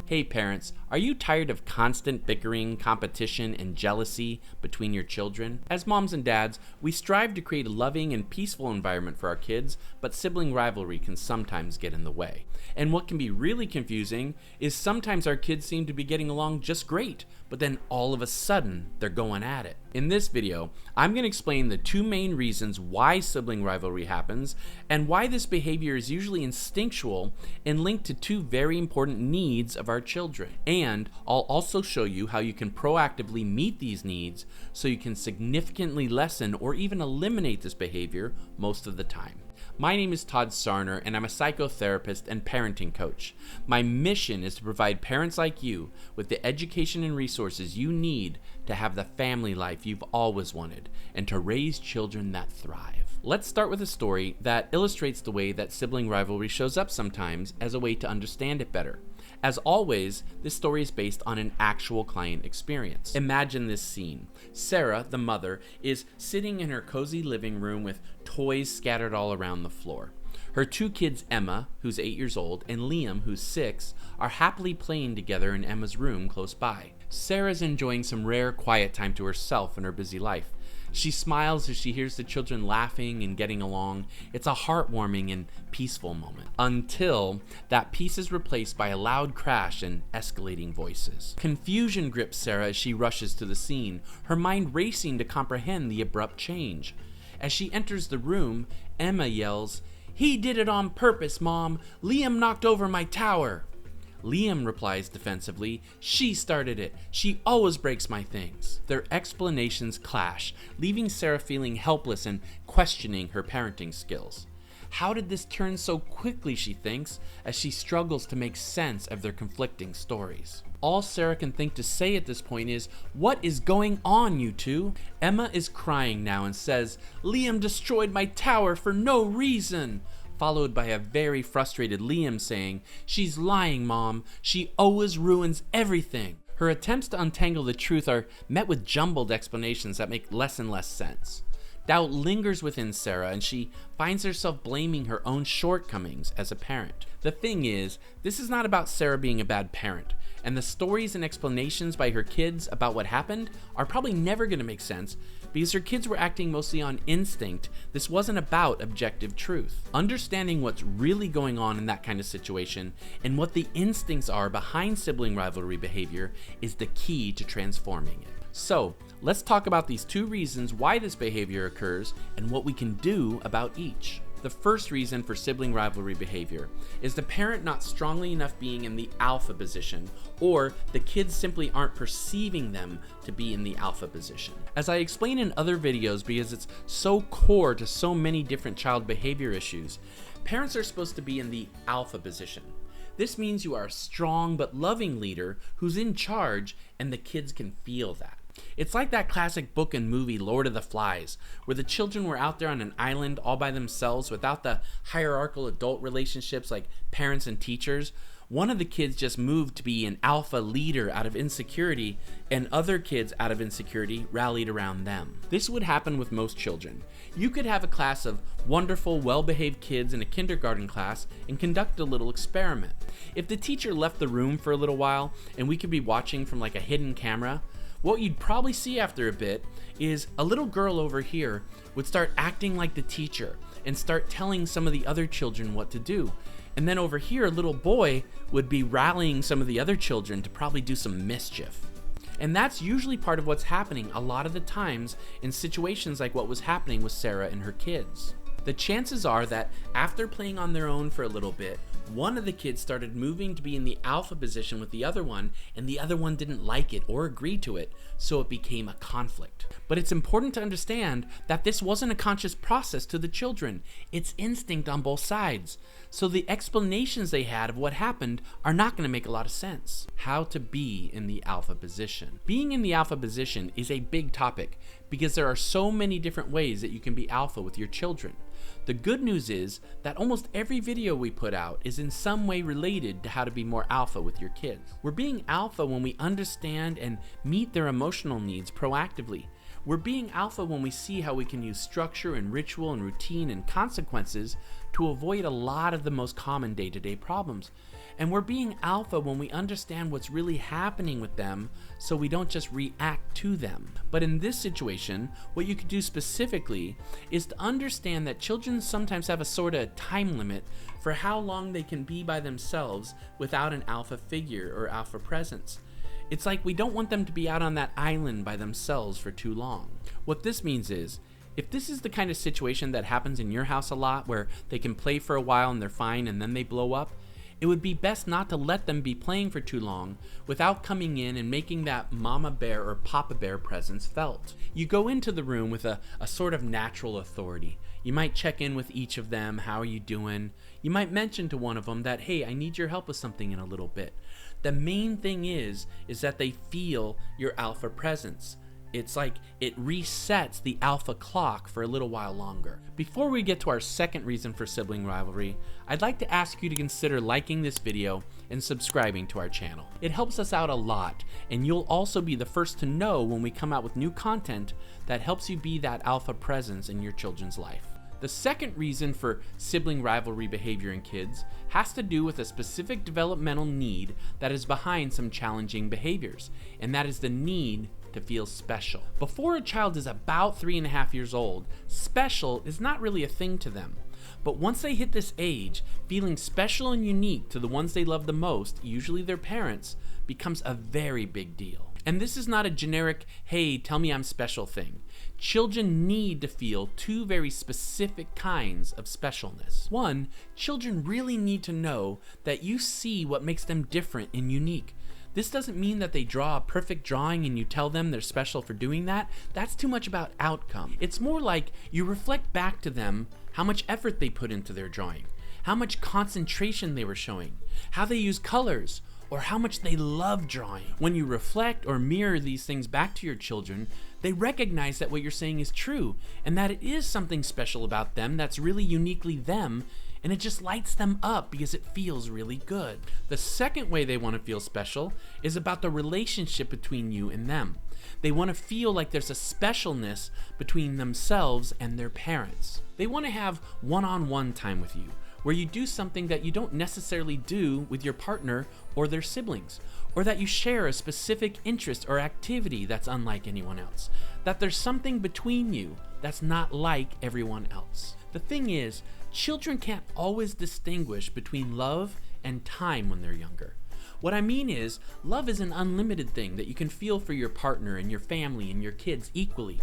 Hey parents, are you tired of constant bickering, competition, and jealousy between your children? As moms and dads, we strive to create a loving and peaceful environment for our kids, but sibling rivalry can sometimes get in the way. And what can be really confusing is sometimes our kids seem to be getting along just great, but then all of a sudden, they're going at it. In this video, I'm going to explain the two main reasons why sibling rivalry happens and why this behavior is usually instinctual and linked to two very important needs of our children. And I'll also show you how you can proactively meet these needs so you can significantly lessen or even eliminate this behavior most of the time. My name is Todd Sarner, and I'm a psychotherapist and parenting coach. My mission is to provide parents like you with the education and resources you need to have the family life you've always wanted and to raise children that thrive. Let's start with a story that illustrates the way that sibling rivalry shows up sometimes as a way to understand it better. As always, this story is based on an actual client experience. Imagine this scene. Sarah, the mother, is sitting in her cozy living room with toys scattered all around the floor. Her two kids, Emma, who's 8 years old, and Liam, who's 6, are happily playing together in Emma's room close by. Sarah's enjoying some rare quiet time to herself in her busy life. She smiles as she hears the children laughing and getting along. It's a heartwarming and peaceful moment. Until that peace is replaced by a loud crash and escalating voices. Confusion grips Sarah as she rushes to the scene, her mind racing to comprehend the abrupt change. As she enters the room, Emma yells, "He did it on purpose, Mom! Liam knocked over my tower!" Liam replies defensively, "She started it. She always breaks my things." Their explanations clash, leaving Sarah feeling helpless and questioning her parenting skills. How did this turn so quickly, she thinks, as she struggles to make sense of their conflicting stories. All Sarah can think to say at this point is, "What is going on, you two?" Emma is crying now and says, "Liam destroyed my tower for no reason," followed by a very frustrated Liam saying, "She's lying, Mom. She always ruins everything." Her attempts to untangle the truth are met with jumbled explanations that make less and less sense. Doubt lingers within Sarah, and she finds herself blaming her own shortcomings as a parent. The thing is, this is not about Sarah being a bad parent, and the stories and explanations by her kids about what happened are probably never going to make sense because her kids were acting mostly on instinct. This wasn't about objective truth. Understanding what's really going on in that kind of situation and what the instincts are behind sibling rivalry behavior is the key to transforming it. So, let's talk about these two reasons why this behavior occurs and what we can do about each. The first reason for sibling rivalry behavior is the parent not strongly enough being in the alpha position, or the kids simply aren't perceiving them to be in the alpha position. As I explain in other videos, because it's so core to so many different child behavior issues, parents are supposed to be in the alpha position. This means you are a strong but loving leader who's in charge, and the kids can feel that. It's like that classic book and movie Lord of the Flies, where the children were out there on an island all by themselves without the hierarchical adult relationships like parents and teachers. One of the kids just moved to be an alpha leader out of insecurity, and other kids out of insecurity rallied around them. This would happen with most children. You could have a class of wonderful, well-behaved kids in a kindergarten class and conduct a little experiment. If the teacher left the room for a little while and we could be watching from like a hidden camera, what you'd probably see after a bit is a little girl over here would start acting like the teacher and start telling some of the other children what to do. And then over here, a little boy would be rallying some of the other children to probably do some mischief. And that's usually part of what's happening a lot of the times in situations like what was happening with Sarah and her kids. The chances are that after playing on their own for a little bit, one of the kids started moving to be in the alpha position with the other one, and the other one didn't like it or agree to it, so it became a conflict. But it's important to understand that this wasn't a conscious process to the children. It's instinct on both sides. So the explanations they had of what happened are not going to make a lot of sense. How to be in the alpha position. Being in the alpha position is a big topic because there are so many different ways that you can be alpha with your children. The good news is that almost every video we put out is in some way related to how to be more alpha with your kids. We're being alpha when we understand and meet their emotional needs proactively. We're being alpha when we see how we can use structure and ritual and routine and consequences to avoid a lot of the most common day-to-day problems. And we're being alpha when we understand what's really happening with them so we don't just react to them. But in this situation, what you could do specifically is to understand that children sometimes have a sort of time limit for how long they can be by themselves without an alpha figure or alpha presence. It's like we don't want them to be out on that island by themselves for too long. What this means is, if this is the kind of situation that happens in your house a lot where they can play for a while and they're fine and then they blow up, it would be best not to let them be playing for too long without coming in and making that mama bear or papa bear presence felt. You go into the room with a sort of natural authority. You might check in with each of them, how are you doing? You might mention to one of them that, hey, I need your help with something in a little bit. The main thing is that they feel your alpha presence. It's like it resets the alpha clock for a little while longer. Before we get to our second reason for sibling rivalry, I'd like to ask you to consider liking this video and subscribing to our channel. It helps us out a lot, and you'll also be the first to know when we come out with new content that helps you be that alpha presence in your children's life. The second reason for sibling rivalry behavior in kids has to do with a specific developmental need that is behind some challenging behaviors, and that is the need to feel special. Before a child is about 3.5 years old, special is not really a thing to them. But once they hit this age, feeling special and unique to the ones they love the most, usually their parents, becomes a very big deal. And this is not a generic, hey, tell me I'm special thing. Children need to feel two very specific kinds of specialness. One, children really need to know that you see what makes them different and unique. This doesn't mean that they draw a perfect drawing and you tell them they're special for doing that. That's too much about outcome. It's more like you reflect back to them how much effort they put into their drawing, how much concentration they were showing, how they use colors, or how much they love drawing. When you reflect or mirror these things back to your children, they recognize that what you're saying is true and that it is something special about them that's really uniquely them, and it just lights them up because it feels really good. The second way they want to feel special is about the relationship between you and them. They want to feel like there's a specialness between themselves and their parents. They want to have one-on-one time with you, where you do something that you don't necessarily do with your partner or their siblings, or that you share a specific interest or activity that's unlike anyone else, that there's something between you that's not like everyone else. The thing is, children can't always distinguish between love and time when they're younger. What I mean is, love is an unlimited thing that you can feel for your partner and your family and your kids equally.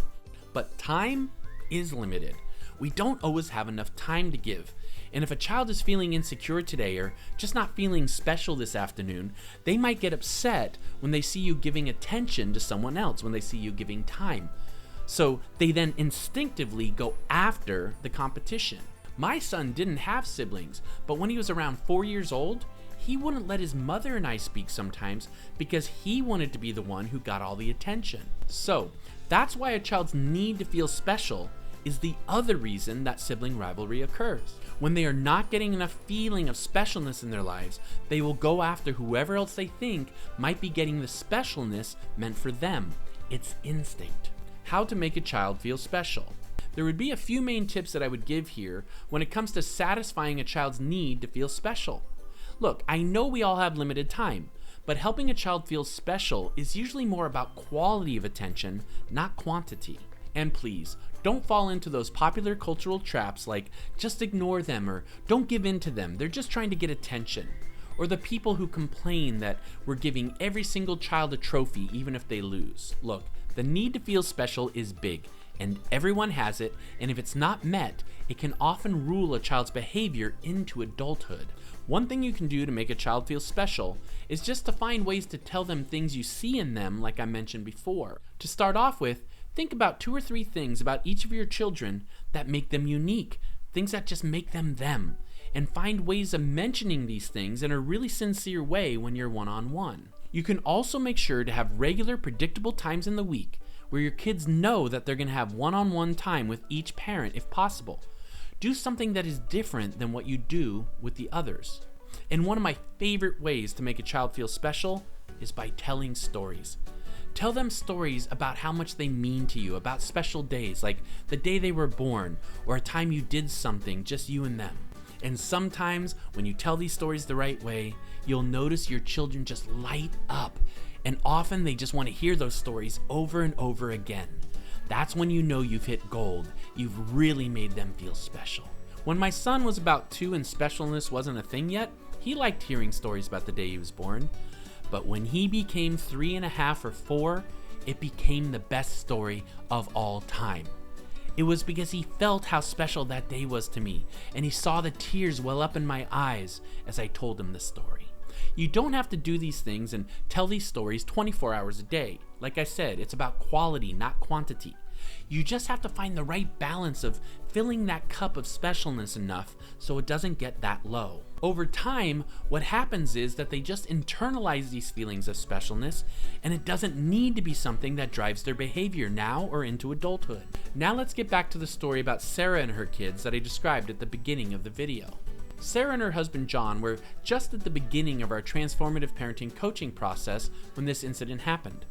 But time is limited. We don't always have enough time to give. And if a child is feeling insecure today or just not feeling special this afternoon, they might get upset when they see you giving attention to someone else, when they see you giving time. So they then instinctively go after the competition. My son didn't have siblings, but when he was around 4 years old, he wouldn't let his mother and I speak sometimes because he wanted to be the one who got all the attention. So that's why a child's need to feel special is the other reason that sibling rivalry occurs. When they are not getting enough feeling of specialness in their lives, they will go after whoever else they think might be getting the specialness meant for them. It's instinct. How to make a child feel special. There would be a few main tips that I would give here when it comes to satisfying a child's need to feel special. Look, I know we all have limited time, but helping a child feel special is usually more about quality of attention, not quantity. And please, don't fall into those popular cultural traps like just ignore them or don't give in to them, they're just trying to get attention. Or the people who complain that we're giving every single child a trophy even if they lose. Look, the need to feel special is big, and everyone has it, and if it's not met, it can often rule a child's behavior into adulthood. One thing you can do to make a child feel special is just to find ways to tell them things you see in them, like I mentioned before. To start off with, think about 2 or 3 things about each of your children that make them unique, things that just make them them, and find ways of mentioning these things in a really sincere way when you're one-on-one. You can also make sure to have regular, predictable times in the week where your kids know that they're going to have one-on-one time with each parent if possible. Do something that is different than what you do with the others. And one of my favorite ways to make a child feel special is by telling stories. Tell them stories about how much they mean to you, about special days like the day they were born or a time you did something, just you and them. And sometimes when you tell these stories the right way, you'll notice your children just light up, and often they just want to hear those stories over and over again. That's when you know you've hit gold. You've really made them feel special. When my son was about 2 and specialness wasn't a thing yet, he liked hearing stories about the day he was born. But when he became 3.5 or 4, it became the best story of all time. It was because he felt how special that day was to me, and he saw the tears well up in my eyes as I told him the story. You don't have to do these things and tell these stories 24 hours a day. Like I said, it's about quality, not quantity. You just have to find the right balance of filling that cup of specialness enough so it doesn't get that low. Over time, what happens is that they just internalize these feelings of specialness, and it doesn't need to be something that drives their behavior now or into adulthood. Now let's get back to the story about Sarah and her kids that I described at the beginning of the video. Sarah and her husband John were just at the beginning of our transformative parenting coaching process when this incident happened.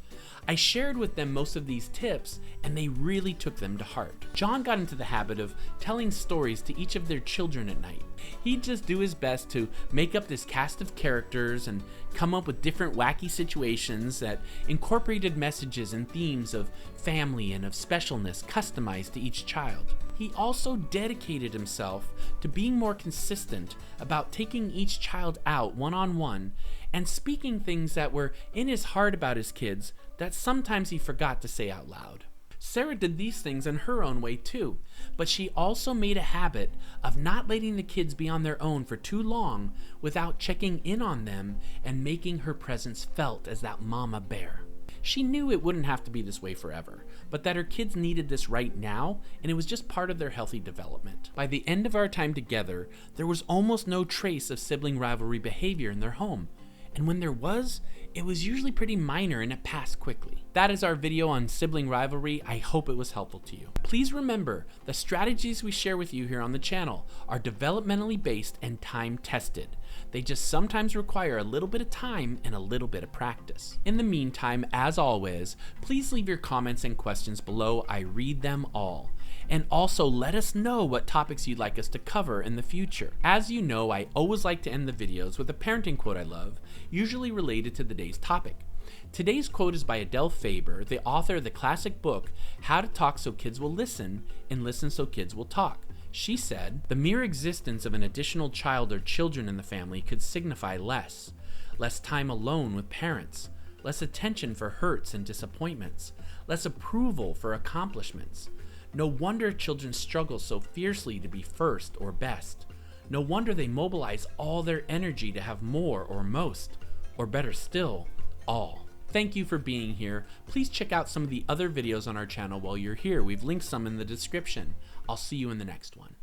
I shared with them most of these tips, and they really took them to heart. John got into the habit of telling stories to each of their children at night. He'd just do his best to make up this cast of characters and come up with different wacky situations that incorporated messages and themes of family and of specialness customized to each child. He also dedicated himself to being more consistent about taking each child out one-on-one and speaking things that were in his heart about his kids that sometimes he forgot to say out loud. Sarah did these things in her own way too, but she also made a habit of not letting the kids be on their own for too long without checking in on them and making her presence felt as that mama bear. She knew it wouldn't have to be this way forever, but that her kids needed this right now, and it was just part of their healthy development. By the end of our time together, there was almost no trace of sibling rivalry behavior in their home. And when there was, it was usually pretty minor and it passed quickly. That is our video on sibling rivalry. I hope it was helpful to you. Please remember, the strategies we share with you here on the channel are developmentally based and time tested. They just sometimes require a little bit of time and a little bit of practice. In the meantime, as always, please leave your comments and questions below. I read them all. And also let us know what topics you'd like us to cover in the future. As you know, I always like to end the videos with a parenting quote I love, usually related to today's topic. Today's quote is by Adele Faber, the author of the classic book, How to Talk So Kids Will Listen and Listen So Kids Will Talk. She said, "The mere existence of an additional child or children in the family could signify less time alone with parents, less attention for hurts and disappointments, less approval for accomplishments. No wonder children struggle so fiercely to be first or best. No wonder they mobilize all their energy to have more or most, or better still, all." Thank you for being here. Please check out some of the other videos on our channel while you're here. We've linked some in the description. I'll see you in the next one.